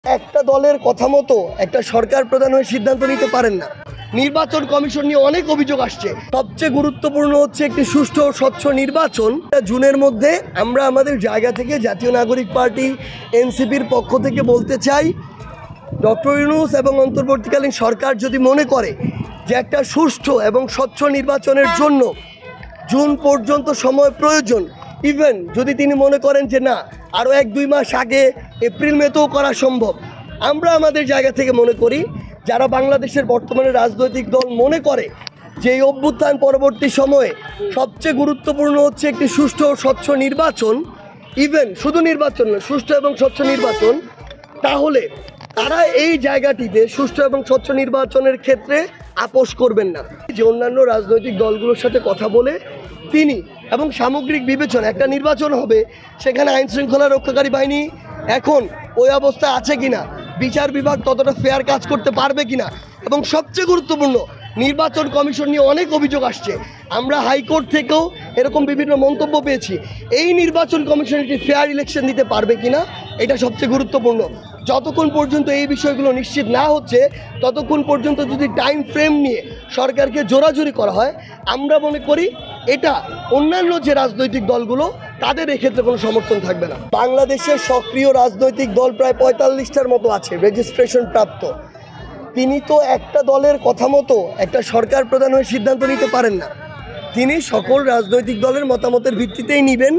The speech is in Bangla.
একটা দলের কথা মতো একটা সরকার প্রধান হয়ে সিদ্ধান্ত নিতে পারেন না। নির্বাচন কমিশন নিয়ে অনেক অভিযোগ আসছে। সবচেয়ে গুরুত্বপূর্ণ হচ্ছে একটি সুষ্ঠু ও স্বচ্ছ নির্বাচন। জুনের মধ্যে আমরা আমাদের জায়গা থেকে জাতীয় নাগরিক পার্টি এনসিপির পক্ষ থেকে বলতে চাই, ডক্টর ইউনূস এবং অন্তর্বর্তীকালীন সরকার যদি মনে করে যে একটা সুষ্ঠু এবং স্বচ্ছ নির্বাচনের জন্য জুন পর্যন্ত সময় প্রয়োজন, ইভেন যদি তিনি মনে করেন যে না আরও 1-2 মাস আগে এপ্রিল মেতেও করা সম্ভব, আমরা আমাদের জায়গা থেকে মনে করি যারা বাংলাদেশের বর্তমানে রাজনৈতিক দল মনে করে যে এই অভ্যুত্থান পরবর্তী সময়ে সবচেয়ে গুরুত্বপূর্ণ হচ্ছে একটি সুষ্ঠু ও স্বচ্ছ নির্বাচন, ইভেন শুধু নির্বাচন নয়, সুষ্ঠু এবং স্বচ্ছ নির্বাচন, তাহলে তারা এই জায়গাটিতে সুষ্ঠু এবং স্বচ্ছ নির্বাচনের ক্ষেত্রে আপোষ করবেন না। যে অন্যান্য রাজনৈতিক দলগুলোর সাথে কথা বলে তিনি এবং সামগ্রিক বিবেচনা একটা নির্বাচন হবে, সেখানে আইন শৃঙ্খলা রক্ষাকারী বাহিনী এখন ওই অবস্থায় আছে কিনা, বিচার বিভাগ ততটা ফেয়ার কাজ করতে পারবে কিনা, এবং সবচেয়ে গুরুত্বপূর্ণ নির্বাচন কমিশন নিয়ে অনেক অভিযোগ আসছে। আমরা হাইকোর্ট থেকেও এরকম বিভিন্ন মন্তব্য পেয়েছি। এই নির্বাচন কমিশন একটি ফেয়ার ইলেকশন দিতে পারবে কিনা, এটা সবচেয়ে গুরুত্বপূর্ণ। যতক্ষণ পর্যন্ত এই বিষয়গুলো নিশ্চিত না হচ্ছে, ততক্ষণ পর্যন্ত যদি টাইম ফ্রেম নিয়ে সরকারকে জোরাজুরি করা হয়, আমরা মনে করি এটা অন্যান্য যে রাজনৈতিক দলগুলো তাদের এক্ষেত্রে কোনো সমর্থন থাকবে না। বাংলাদেশের সক্রিয় রাজনৈতিক দল প্রায় 45টার মতো আছে রেজিস্ট্রেশন প্রাপ্ত। তিনি তো একটা দলের কথা মতো একটা সরকার প্রধান হয়ে সিদ্ধান্ত নিতে পারেন না। তিনি সকল রাজনৈতিক দলের মতামতের ভিত্তিতেই নেবেন।